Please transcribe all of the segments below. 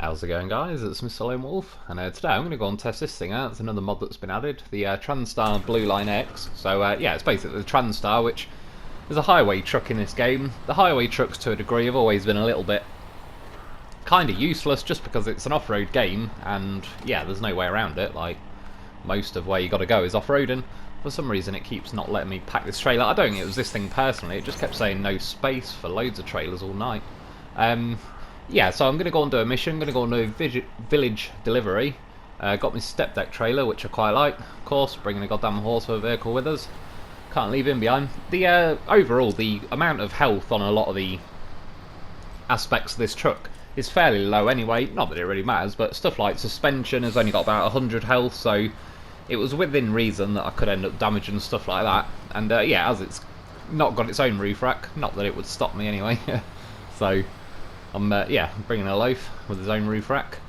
How's it going, guys? It's Mr. Lone Wolf, and today I'm going to go and test this thing out. It's another mod that's been added, the Transtar Blueline X. So yeah, it's basically the Transtar, which is a highway truck in this game. The highway trucks, to a degree, have always been a little bit kind of useless, just because it's an off-road game, and yeah, there's no way around it. Like, most of where you got to go is off-roading. For some reason, it keeps not letting me pack this trailer. I don't think it was this thing personally. It just kept saying no space for loads of trailers all night. Yeah, so I'm going to go and do a mission. I'm going to go and do a village delivery. Got my step deck trailer, which I quite like. Of course, bringing a goddamn horse for a vehicle with us. Can't leave him behind. The overall, the amount of health on a lot of the aspects of this truck is fairly low anyway. Not that it really matters, but stuff like suspension has only got about 100 health, so it was within reason that I could end up damaging stuff like that. And yeah, as it's not got its own roof rack, not that it would stop me anyway. So I'm bringing a loaf with his own roof rack.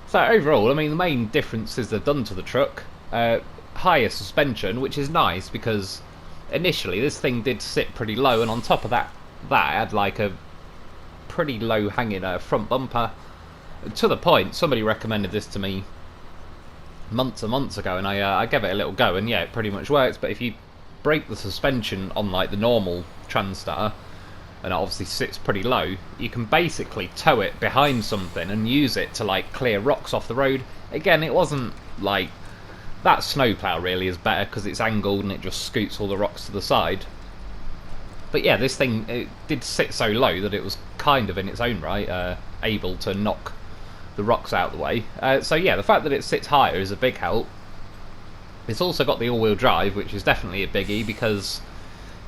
So overall, I mean, the main differences they've done to the truck, higher suspension, which is nice because initially this thing did sit pretty low, and on top of that, it had like a pretty low hanging front bumper. To the point, somebody recommended this to me months and months ago, and I gave it a little go, and yeah, it pretty much works. But if you break the suspension on like the normal Transtar, and it obviously sits pretty low, you can basically tow it behind something and use it to like clear rocks off the road. Again, it wasn't like that snowplow really is better because it's angled and it just scoots all the rocks to the side. But yeah, this thing, it did sit so low that it was kind of in its own right able to knock the rocks out of the way. So yeah, the fact that it sits higher is a big help. It's also got the all-wheel drive, which is definitely a biggie because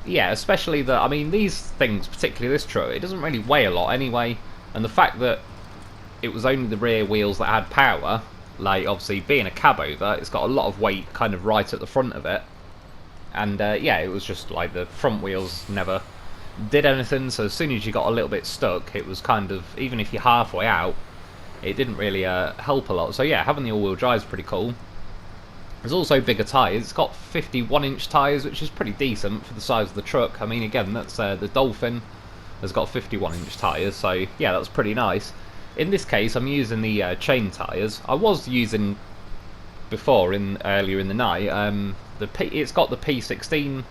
yeah, especially I mean, these things, particularly this truck, it doesn't really weigh a lot anyway, and the fact that it was only the rear wheels that had power, like obviously being a cab over, it's got a lot of weight kind of right at the front of it, and yeah, it was just like the front wheels never did anything, so as soon as you got a little bit stuck, it was kind of, even if you're halfway out, it didn't really help a lot. So yeah, having the all-wheel drive is pretty cool. There's also bigger tyres. It's got 51-inch tyres, which is pretty decent for the size of the truck. I mean, again, that's the Dolphin has got 51-inch tyres, so yeah, that's pretty nice. In this case, I'm using the chain tyres. I was using before, earlier in the night. It's got the P16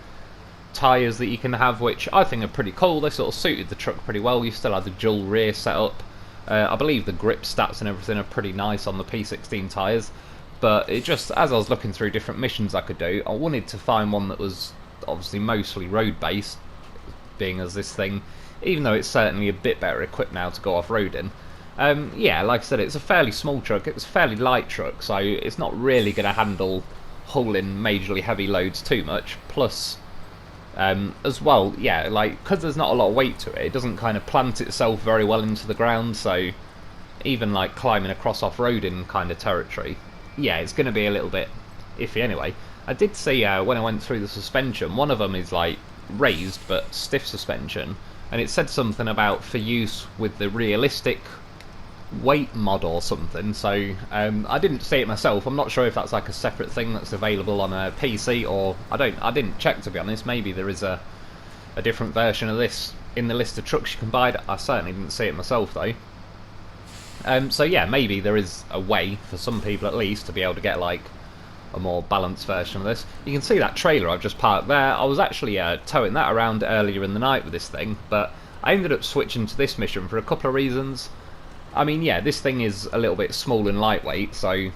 tyres that you can have, which I think are pretty cool. They sort of suited the truck pretty well. You still had the dual rear setup. I believe the grip stats and everything are pretty nice on the P16 tyres. But it just, as I was looking through different missions I could do, I wanted to find one that was obviously mostly road-based, being as this thing, even though it's certainly a bit better equipped now to go off-roading. Yeah, like I said, it's a fairly small truck, it's a fairly light truck, so it's not really going to handle hauling majorly heavy loads too much. Plus, as well, yeah, like, because there's not a lot of weight to it, it doesn't kind of plant itself very well into the ground, so even like climbing across off-roading kind of territory, yeah, it's going to be a little bit iffy anyway. I did see when I went through the suspension, one of them is like raised but stiff suspension, and it said something about for use with the realistic weight mod or something, so I didn't see it myself. I'm not sure if that's like a separate thing that's available on a PC, or I didn't check, to be honest. Maybe there is a different version of this in the list of trucks you can buy. I certainly didn't see it myself though. So yeah, maybe there is a way, for some people at least, to be able to get like a more balanced version of this. You can see that trailer I've just parked there. I was actually towing that around earlier in the night with this thing, but I ended up switching to this mission for a couple of reasons. I mean, yeah, this thing is a little bit small and lightweight, so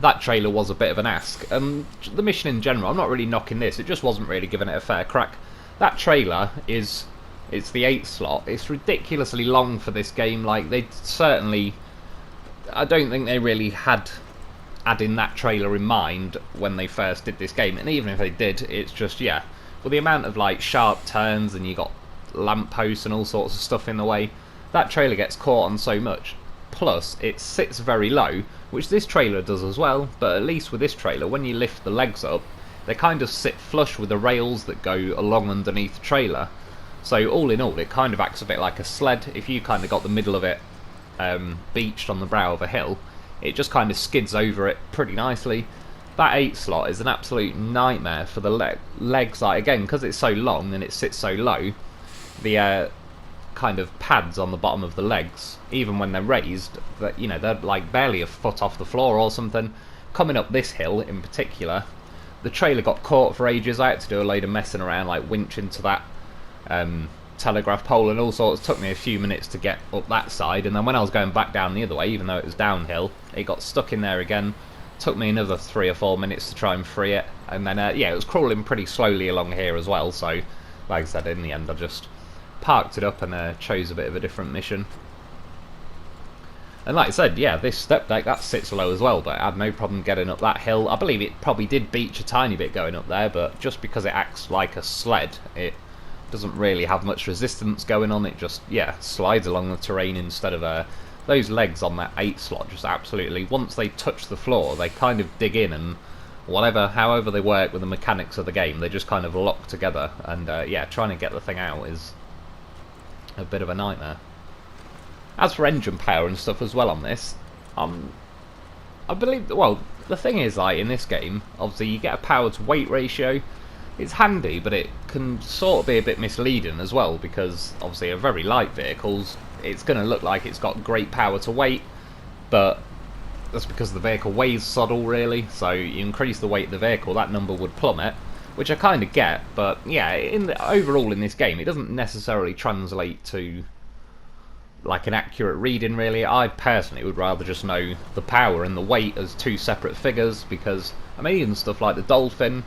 that trailer was a bit of an ask. The mission in general, I'm not really knocking this, it just wasn't really giving it a fair crack. That trailer is... it's the 8 slot. It's ridiculously long for this game. Like, they certainly... I don't think they really had adding that trailer in mind when they first did this game. And even if they did, it's just, yeah. Well, the amount of, like, sharp turns and you got lampposts and all sorts of stuff in the way, that trailer gets caught on so much. Plus, it sits very low, which this trailer does as well. But at least with this trailer, when you lift the legs up, they kind of sit flush with the rails that go along underneath the trailer. So all in all, it kind of acts a bit like a sled. If you kind of got the middle of it beached on the brow of a hill, it just kind of skids over it pretty nicely. That 8 slot is an absolute nightmare for the legs. Like, again, because it's so long and it sits so low, the kind of pads on the bottom of the legs, even when they're raised, that they're like barely a foot off the floor or something. Coming up this hill in particular, the trailer got caught for ages. I had to do a load of messing around, like winching to that telegraph pole and all sorts. It took me a few minutes to get up that side, and then when I was going back down the other way, even though it was downhill, it got stuck in there again. Took me another 3 or 4 minutes to try and free it, and then yeah, it was crawling pretty slowly along here as well, so like I said, in the end I just parked it up and chose a bit of a different mission. And like I said, yeah, this step deck, that sits low as well, but I had no problem getting up that hill. I believe it probably did beach a tiny bit going up there, but just because it acts like a sled, it doesn't really have much resistance going on. It just, yeah, slides along the terrain instead of those legs on that 8 slot. Just absolutely, once they touch the floor, they kind of dig in, and however they work with the mechanics of the game, they just kind of lock together, and yeah, trying to get the thing out is a bit of a nightmare. As for engine power and stuff as well on this, I believe, well, the thing is, like, in this game, obviously you get a power to weight ratio. It's handy, but it can sort of be a bit misleading as well, because obviously a very light vehicles, it's going to look like it's got great power to weight, but that's because the vehicle weighs sod all, really. So you increase the weight of the vehicle, that number would plummet, which I kind of get, but yeah, overall in this game, it doesn't necessarily translate to like an accurate reading, really. I personally would rather just know the power and the weight as 2 separate figures, because I mean, even stuff like the Dolphin,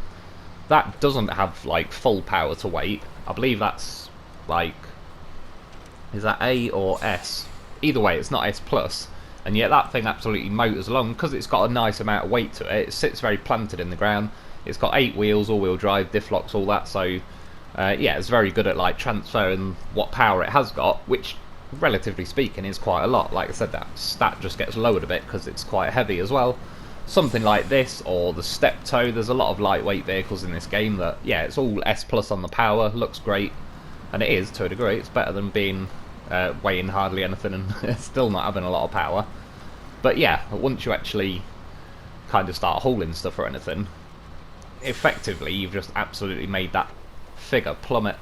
that doesn't have like full power to weight. I believe that's like, is that A or S? Either way, it's not S plus, and yet that thing absolutely motors along because it's got a nice amount of weight to it. It sits very planted in the ground. It's got 8 wheels, all-wheel drive, diff locks, all that. So yeah, it's very good at like transferring what power it has got, which relatively speaking is quite a lot. Like I said, that stat just gets lowered a bit because it's quite heavy as well. Something like this, or the Steptoe, there's a lot of lightweight vehicles in this game that, yeah, it's all S plus on the power, looks great, and it is to a degree. It's better than being weighing hardly anything and still not having a lot of power. But yeah, once you actually kind of start hauling stuff or anything, effectively you've just absolutely made that figure plummet.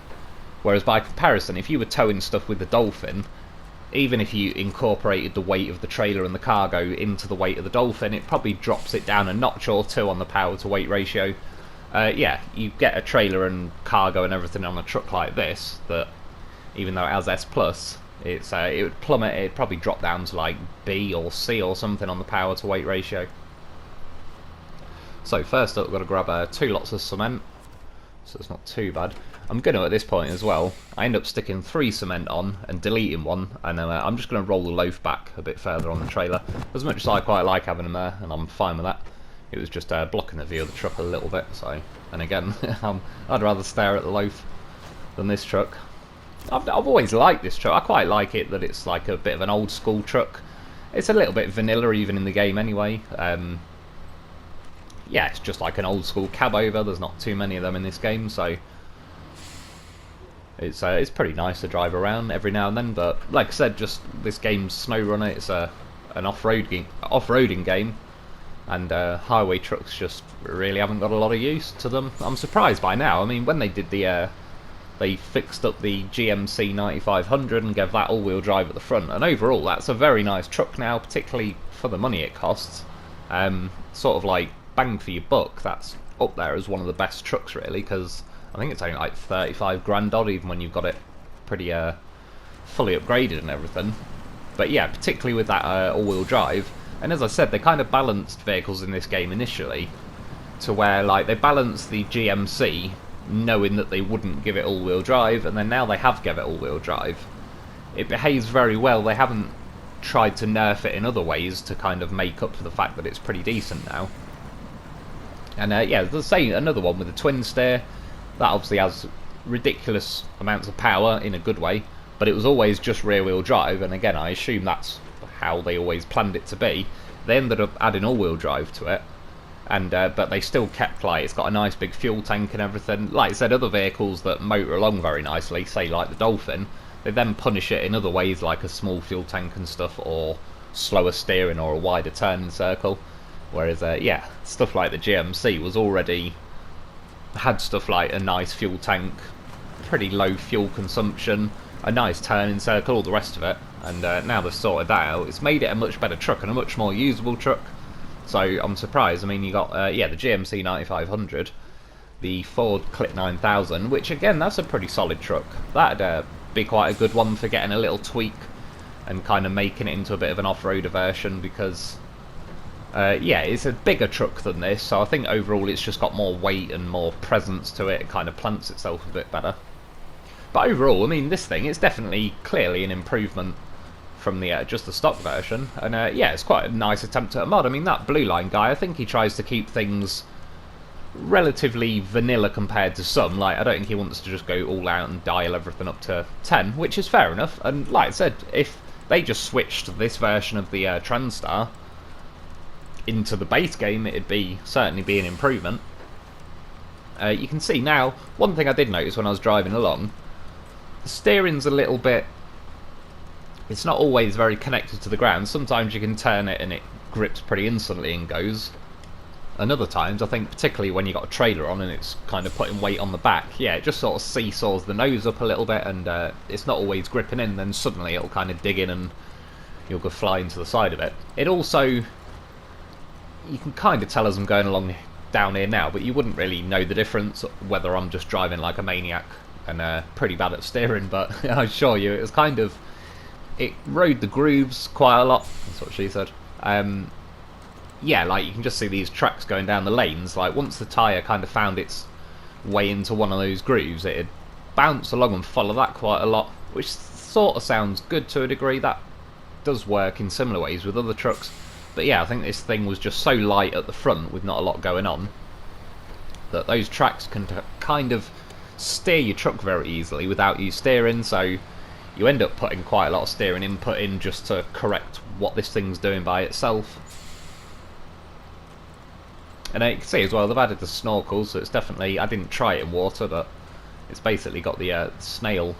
Whereas by comparison, if you were towing stuff with the Dolphin, even if you incorporated the weight of the trailer and the cargo into the weight of the Dolphin, it probably drops it down a notch or 2 on the power to weight ratio. Yeah, you get a trailer and cargo and everything on a truck like this, that even though it has S+, it would plummet. It'd probably drop down to like B or C or something on the power to weight ratio. So first up, we've got to grab 2 lots of cement, so it's not too bad. I'm going to, at this point as well, I end up sticking 3 cement on and deleting 1, and then I'm just going to roll the loaf back a bit further on the trailer. As much as I quite like having them there, and I'm fine with that, it was just blocking the view of the truck a little bit. So, and again, I'd rather stare at the loaf than this truck. I've always liked this truck. I quite like it that it's like a bit of an old school truck. It's a little bit vanilla even in the game anyway. Yeah, it's just like an old school cab over. There's not too many of them in this game, so it's pretty nice to drive around every now and then. But like I said, just this game's SnowRunner. It's an off-roading game, and highway trucks just really haven't got a lot of use to them. I'm surprised by now. I mean, when they did they fixed up the GMC 9500 and gave that all-wheel drive at the front, and overall that's a very nice truck now, particularly for the money it costs. Sort of like bang for your buck, that's up there as one of the best trucks, really, because I think it's only like 35 grand odd, even when you've got it pretty fully upgraded and everything. But yeah, particularly with that all-wheel drive. And as I said, they kind of balanced vehicles in this game initially to where, like, they balanced the GMC knowing that they wouldn't give it all-wheel drive, and then now they have given it all-wheel drive. It behaves very well. They haven't tried to nerf it in other ways to kind of make up for the fact that it's pretty decent now. And yeah, the same, another one with the twin steer. That obviously has ridiculous amounts of power in a good way, but it was always just rear-wheel drive, and again, I assume that's how they always planned it to be. They ended up adding all-wheel drive to it, and but they still kept, like, it's got a nice big fuel tank and everything. Like I said, other vehicles that motor along very nicely, say like the Dolphin, they then punish it in other ways, like a small fuel tank and stuff, or slower steering, or a wider turning circle. Whereas, yeah, stuff like the GMC was already had stuff like a nice fuel tank, pretty low fuel consumption, a nice turning circle, all the rest of it, and now they've sorted that out. It's made it a much better truck and a much more usable truck. So I'm surprised. I mean, you got yeah, the GMC 9500, the Ford Clip 9000, which again, that's a pretty solid truck. That'd be quite a good one for getting a little tweak and kind of making it into a bit of an off-roader version, because yeah, it's a bigger truck than this, so I think overall it's just got more weight and more presence to it. It kind of plants itself a bit better. But overall, I mean, this thing, it's definitely clearly an improvement from the just the stock version, and yeah, it's quite a nice attempt at a mod. I mean, that Blueline guy, I think he tries to keep things relatively vanilla compared to some. Like, I don't think he wants to just go all out and dial everything up to 10, which is fair enough. And like I said, if they just switched this version of the Transtar into the base game, it'd certainly be an improvement. You can see now, one thing I did notice when I was driving along, the steering's a little bit, it's not always very connected to the ground. Sometimes you can turn it and it grips pretty instantly and goes. And other times, I think particularly when you got a trailer on and it's kind of putting weight on the back, yeah, it just sort of seesaws the nose up a little bit, and it's not always gripping in, then suddenly it'll kind of dig in and you'll go flying to the side of it. It also, you can kind of tell as I'm going along down here now, but you wouldn't really know the difference whether I'm just driving like a maniac and pretty bad at steering, but I assure you, it was kind of, it rode the grooves quite a lot, that's what she said. Yeah, like, you can just see these tracks going down the lanes. Like, once the tyre kind of found its way into one of those grooves, it'd bounce along and follow that quite a lot, which sort of sounds good to a degree. That does work in similar ways with other trucks. But yeah, I think this thing was just so light at the front with not a lot going on that those tracks can kind of steer your truck very easily without you steering, so you end up putting quite a lot of steering input in just to correct what this thing's doing by itself. And you can see as well, they've added the snorkel, so it's definitely, I didn't try it in water, but it's basically got the snail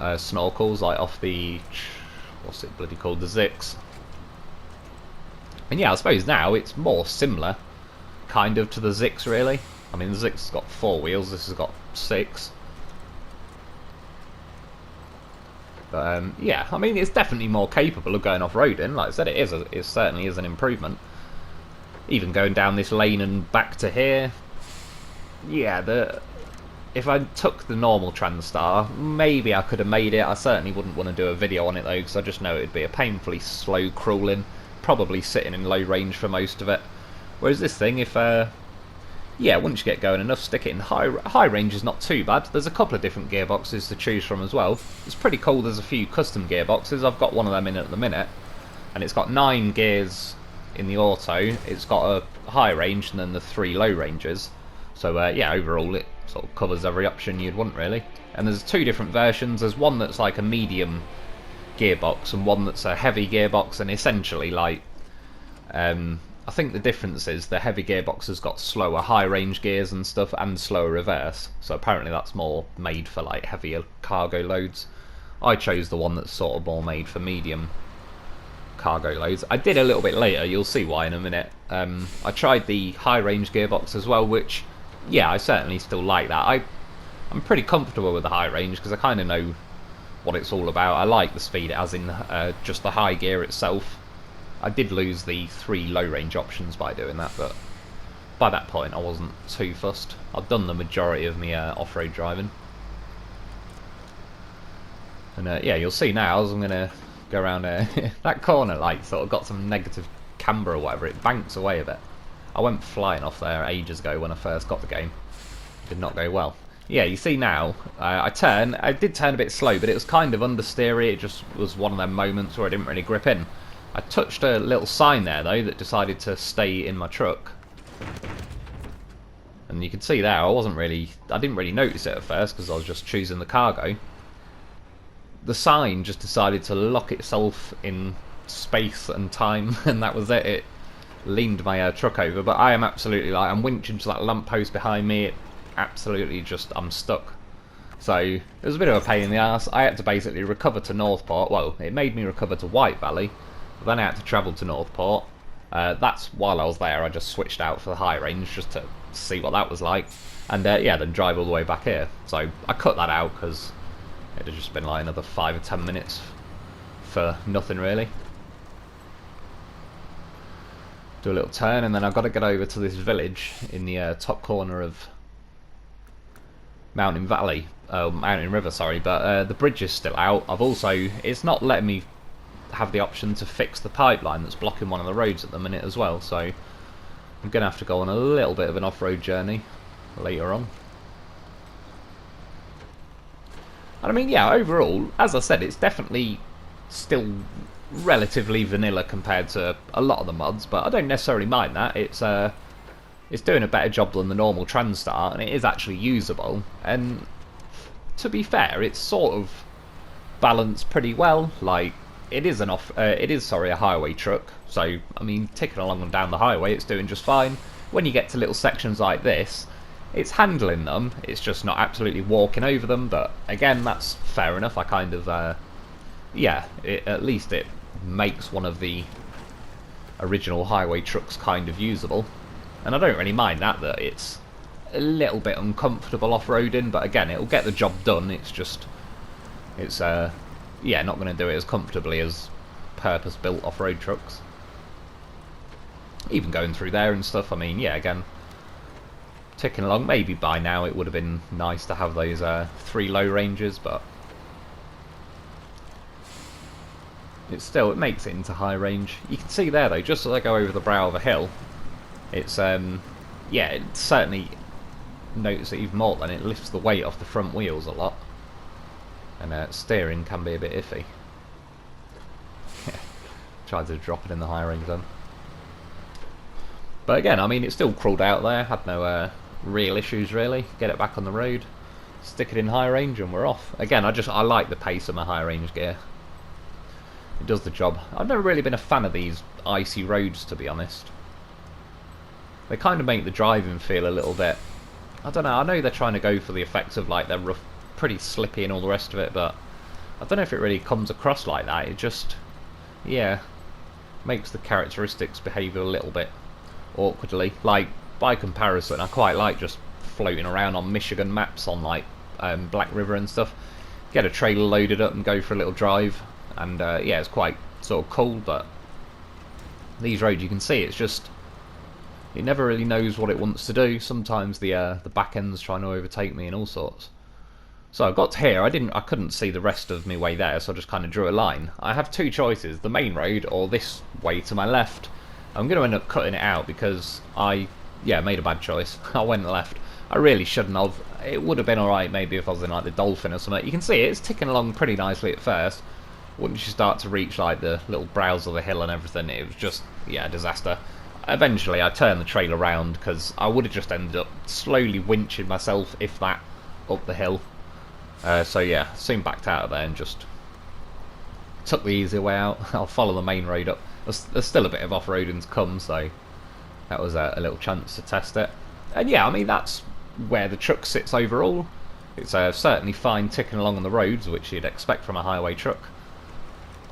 snorkels, like off the, what's it bloody called, the Zix. And yeah, I suppose now it's more similar, kind of, to the Zix, really. I mean, the Zix has got 4 wheels, this has got 6. But yeah, I mean, it's definitely more capable of going off-roading. Like I said, it certainly is an improvement. Even going down this lane and back to here, yeah, if I took the normal Transtar, maybe I could have made it. I certainly wouldn't want to do a video on it though, because I just know it'd be a painfully slow crawling, probably sitting in low range for most of it. Whereas this thing, if yeah, once you get going enough, stick it in high range is not too bad. There's a couple of different gearboxes to choose from as well. It's pretty cool. There's a few custom gearboxes. I've got one of them in at the minute, and it's got 9 gears in the auto. It's got a high range and then the 3 low ranges. So yeah, overall it sort of covers every option you'd want, really. And there's 2 different versions. There's one that's like a medium gearbox and one that's a heavy gearbox, and essentially, like, I think the difference is the heavy gearbox has got slower high range gears and stuff, and slower reverse, so apparently that's more made for like heavier cargo loads. I chose the one that's sort of more made for medium cargo loads. I did a little bit later, you'll see why in a minute. I tried the high range gearbox as well, which, yeah, I certainly still like that. I'm pretty comfortable with the high range because I kind of know what it's all about. I like the speed it has in just the high gear itself. I did lose the 3 low range options by doing that, but by that point I wasn't too fussed. I've done the majority of my off-road driving. And yeah, you'll see now as I'm going to go around that corner, like, sort of got some negative camber or whatever. It banks away a bit. I went flying off there ages ago when I first got the game. Did not go well. Yeah, you see now, I did turn a bit slow, but it was kind of understeery. It just was one of them moments where I didn't really grip in. I touched a little sign there though that decided to stay in my truck. And you can see there, I didn't really notice it at first because I was just choosing the cargo. The sign just decided to lock itself in space and time, and that was it. It leaned my truck over, but I am absolutely, like, I'm winching to that lamppost behind me. It absolutely just, I'm stuck. So it was a bit of a pain in the ass. I had to basically recover to Northport. Well, it made me recover to White Valley, but then I had to travel to Northport. That's while I was there, I just switched out for the high range just to see what that was like, and yeah, then drive all the way back here. So I cut that out because It'd have just been like another 5 or 10 minutes for nothing really. Do a little turn, and then I've got to get over to this village in the top corner of Mountain River, sorry, but the bridge is still out. It's not letting me have the option to fix the pipeline that's blocking one of the roads at the minute as well, so I'm going to have to go on a little bit of an off-road journey later on. And I mean, yeah, overall, as I said, it's definitely still relatively vanilla compared to a lot of the mods, but I don't necessarily mind that. It's doing a better job than the normal Transtar, and it is actually usable. And to be fair, it's sort of balanced pretty well. Like, it is a highway truck, so I mean, ticking along and down the highway, it's doing just fine. When you get to little sections like this, it's handling them. It's just not absolutely walking over them. But again, that's fair enough. I kind of, yeah, at least it makes one of the original highway trucks kind of usable. And I don't really mind that it's a little bit uncomfortable off-roading, but again, it'll get the job done. It's yeah, not going to do it as comfortably as purpose-built off-road trucks. Even going through there and stuff, I mean, yeah, again, ticking along. Maybe by now it would have been nice to have those 3 low ranges, but it makes it into high range. You can see there though, just as I go over the brow of a hill, it's yeah, it certainly notice it even more, then it lifts the weight off the front wheels a lot, and steering can be a bit iffy. Tried to drop it in the high range then, but again, I mean, it still crawled out there, had no real issues really. Get it back on the road, stick it in high range, and we're off. Again, I like the pace of my high range gear. It does the job. I've never really been a fan of these icy roads, to be honest. They kind of make the driving feel a little bit, I don't know, I know they're trying to go for the effect of like they're rough, pretty slippy and all the rest of it, but I don't know if it really comes across like that. It just, yeah, makes the characteristics behave a little bit awkwardly. Like, by comparison, I quite like just floating around on Michigan maps on like Black River and stuff. Get a trailer loaded up and go for a little drive, and yeah, it's quite sort of cool. But these roads, you can see, it's just, it never really knows what it wants to do. Sometimes the back end's trying to overtake me and all sorts. So I got to here, I couldn't see the rest of my way there, so I just kind of drew a line. I have 2 choices, the main road or this way to my left. I'm going to end up cutting it out because yeah, made a bad choice. I went left. I really shouldn't have. It would have been alright maybe if I was in like the Dolphin or something. You can see it's ticking along pretty nicely at first. Once you start to reach like the little brows of the hill and everything, it was just, yeah, a disaster. Eventually I turned the trailer around because I would have just ended up slowly winching myself, if that, up the hill. So yeah, soon backed out of there and just took the easy way out. I'll follow the main road up. There's still a bit of off-roading to come, so that was a little chance to test it. And yeah, I mean, that's where the truck sits overall. It's certainly fine ticking along on the roads, which you'd expect from a highway truck.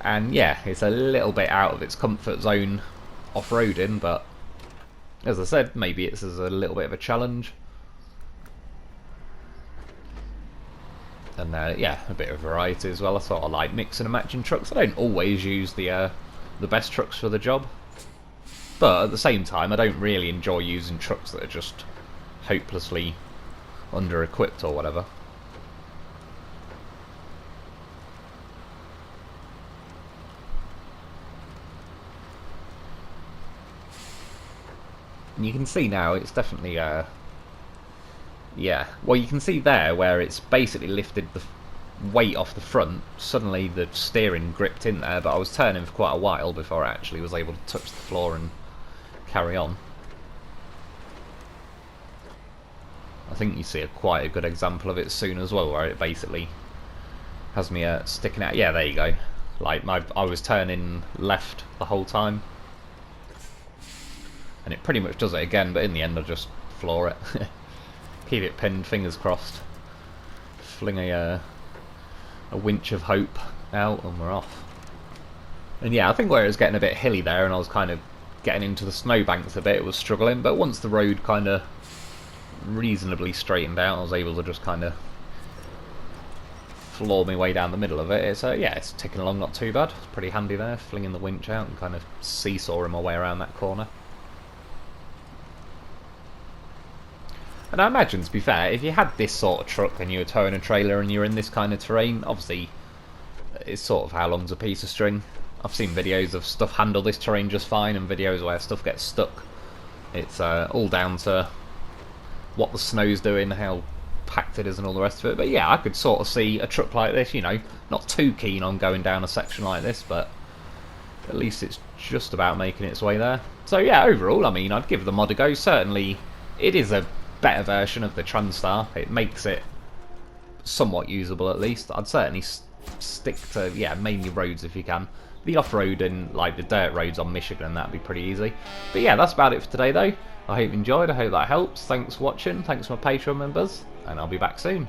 And yeah, it's a little bit out of its comfort zone off-roading, but as I said, maybe it's as a little bit of a challenge. And yeah, a bit of variety as well. I sort of like mixing and matching trucks. I don't always use the best trucks for the job, but at the same time, I don't really enjoy using trucks that are just hopelessly under-equipped or whatever. And you can see now it's definitely yeah, well, you can see there where it's basically lifted the weight off the front. Suddenly the steering gripped in there, but I was turning for quite a while before I actually was able to touch the floor and carry on. I think you see quite a good example of it soon as well, where it basically has me sticking out. Yeah, there you go. Like, I was turning left the whole time, and it pretty much does it again, but in the end I just floor it. Keep it pinned, fingers crossed. Fling a winch of hope out, and we're off. And yeah, I think where it was getting a bit hilly there, and I was kind of getting into the snowbanks a bit, it was struggling, but once the road kind of reasonably straightened out, I was able to just kind of floor my way down the middle of it. It's yeah, it's ticking along not too bad. It's pretty handy there, flinging the winch out and kind of seesawing my way around that corner. And I imagine, to be fair, if you had this sort of truck and you were towing a trailer and you're in this kind of terrain, obviously it's sort of how long's a piece of string. I've seen videos of stuff handle this terrain just fine and videos where stuff gets stuck. It's all down to what the snow's doing, how packed it is and all the rest of it. But yeah, I could sort of see a truck like this, you know, not too keen on going down a section like this, but at least it's just about making its way there. So yeah, overall, I mean, I'd give the mod a go. Certainly, it is a better version of the Transtar. It makes it somewhat usable at least. I'd certainly stick to, yeah, mainly roads if you can. The off-road and like the dirt roads on Michigan and that'd be pretty easy. But yeah, that's about it for today though. I hope you enjoyed, I hope that helps. Thanks for watching, thanks to my Patreon members, and I'll be back soon.